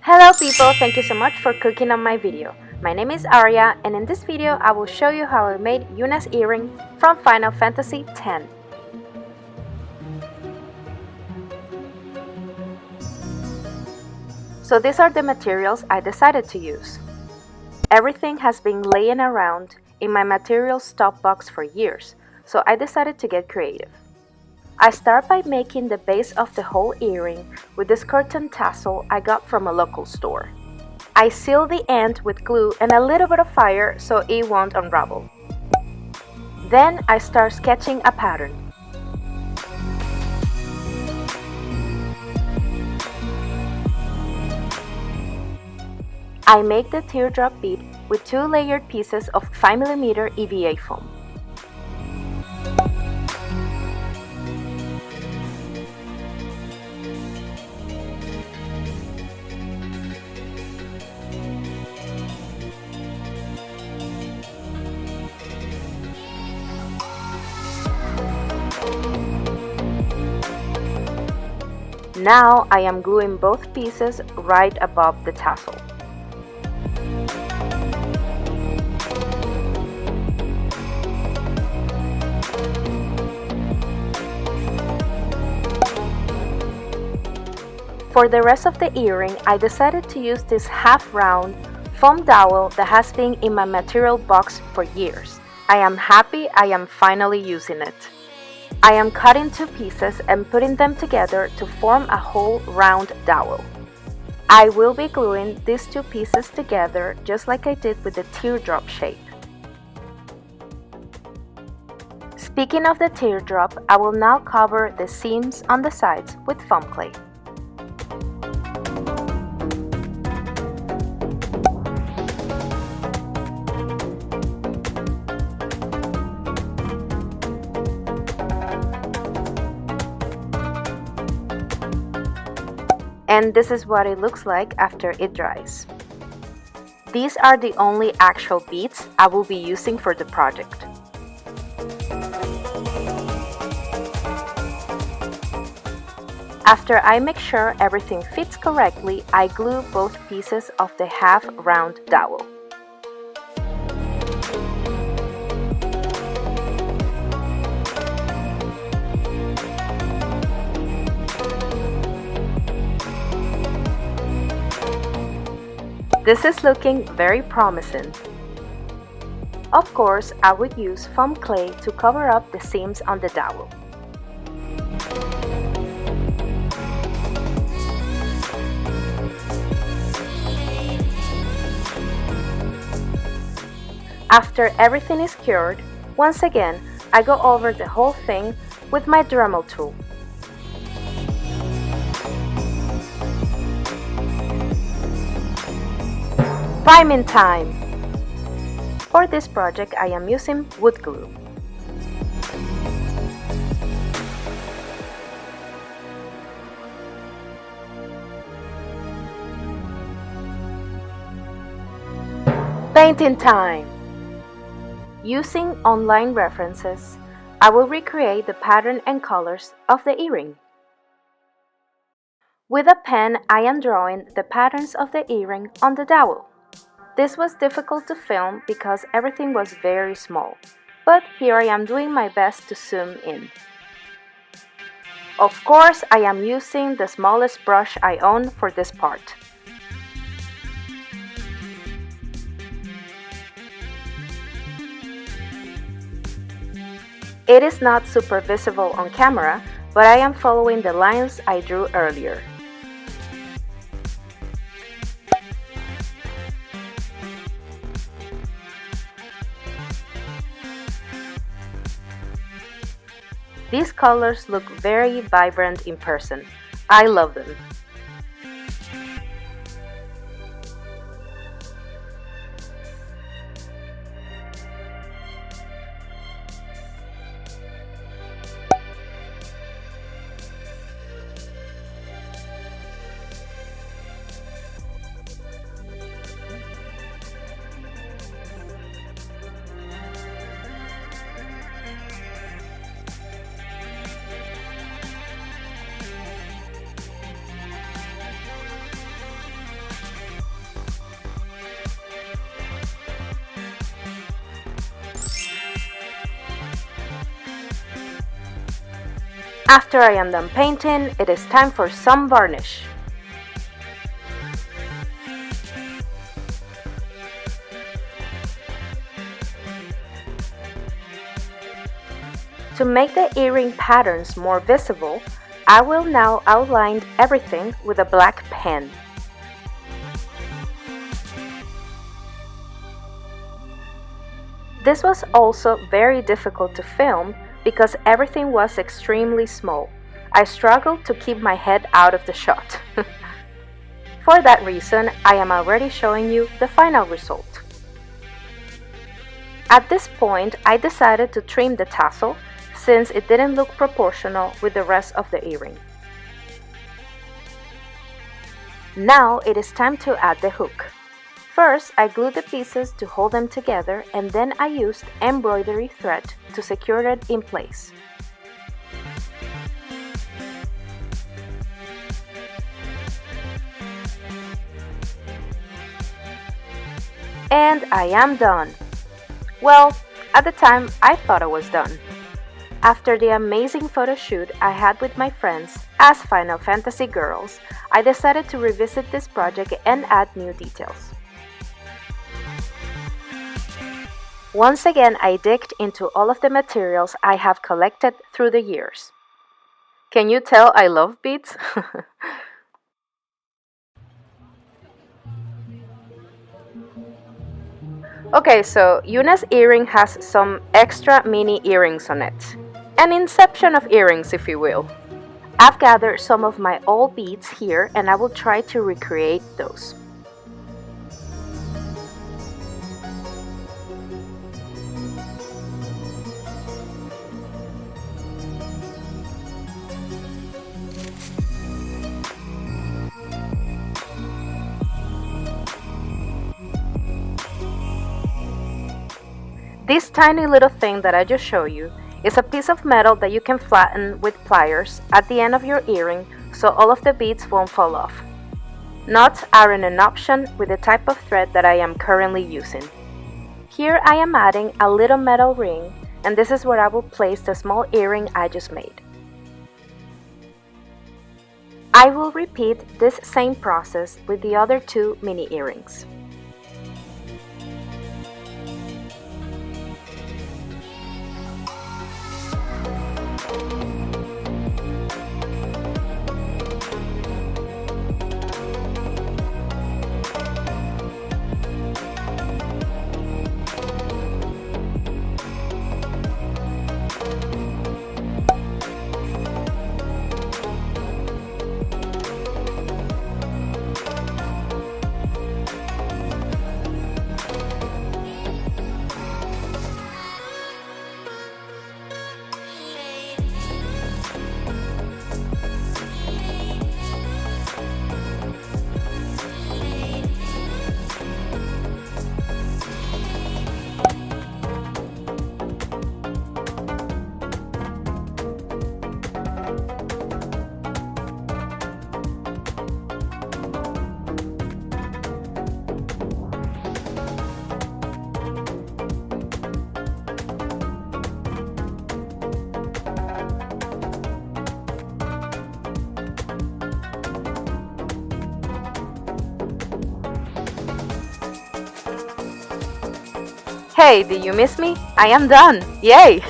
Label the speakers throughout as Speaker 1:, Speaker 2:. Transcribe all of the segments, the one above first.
Speaker 1: Hello people, thank you so much for clicking on my video. My name is Arya and in this video I will show you how I made Yuna's earring from Final Fantasy X. So these are the materials I decided to use. Everything has been laying around in my materials stock box for years, so I decided to get creative. I start by making the base of the whole earring with this curtain tassel I got from a local store. I seal the end with glue and a little bit of fire so it won't unravel. Then I start sketching a pattern. I make the teardrop bead with 2 layered pieces of 5mm EVA foam. Now I am gluing both pieces right above the tassel. For the rest of the earring, I decided to use this half-round foam dowel that has been in my material box for years. I am happy I am finally using it. I am cutting 2 pieces and putting them together to form a whole round dowel. I will be gluing these 2 pieces together just like I did with the teardrop shape. Speaking of the teardrop, I will now cover the seams on the sides with foam clay. And this is what it looks like after it dries. These are the only actual beads I will be using for the project. After I make sure everything fits correctly, I glue both pieces of the half-round dowel. This is looking very promising. Of course, I would use foam clay to cover up the seams on the dowel. After everything is cured, once again, I go over the whole thing with my Dremel tool. Priming time! For this project I am using wood glue. Painting time! Using online references, I will recreate the pattern and colors of the earring. With a pen, I am drawing the patterns of the earring on the dowel. This was difficult to film because everything was very small, but here I am doing my best to zoom in. Of course, I am using the smallest brush I own for this part. It is not super visible on camera, but I am following the lines I drew earlier. These colors look very vibrant in person. I love them. After I am done painting, it is time for some varnish. To make the earring patterns more visible, I will now outline everything with a black pen. This was also very difficult to film because everything was extremely small. I struggled to keep my head out of the shot. For that reason, I am already showing you the final result. At this point, I decided to trim the tassel since it didn't look proportional with the rest of the earring. Now it is time to add the hook. First, I glued the pieces to hold them together, and then I used embroidery thread to secure it in place. And I am done. Well, at the time, I thought I was done. After the amazing photo shoot I had with my friends as Final Fantasy girls, I decided to revisit this project and add new details. Once again, I digged into all of the materials I have collected through the years. Can you tell I love beads? Okay, so Yuna's earring has some extra mini earrings on it. An inception of earrings, if you will. I've gathered some of my old beads here and I will try to recreate those. This tiny little thing that I just showed you is a piece of metal that you can flatten with pliers at the end of your earring so all of the beads won't fall off. Knots aren't an option with the type of thread that I am currently using. Here I am adding a little metal ring, and this is where I will place the small earring I just made. I will repeat this same process with the other two mini earrings. Hey, did you miss me? I am done! Yay!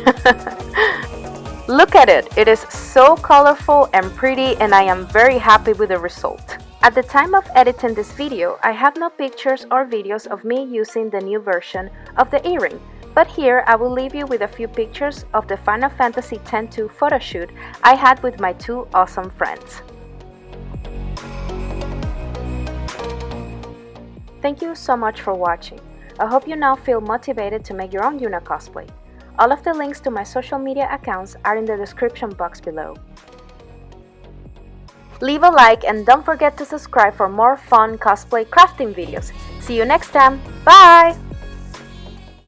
Speaker 1: Look at it! It is so colorful and pretty, and I am very happy with the result. At the time of editing this video, I have no pictures or videos of me using the new version of the earring, but here I will leave you with a few pictures of the Final Fantasy X-2 photo shoot I had with my two awesome friends. Thank you so much for watching. I hope you now feel motivated to make your own Yuna cosplay. All of the links to my social media accounts are in the description box below. Leave a like and don't forget to subscribe for more fun cosplay crafting videos. See you next time. Bye!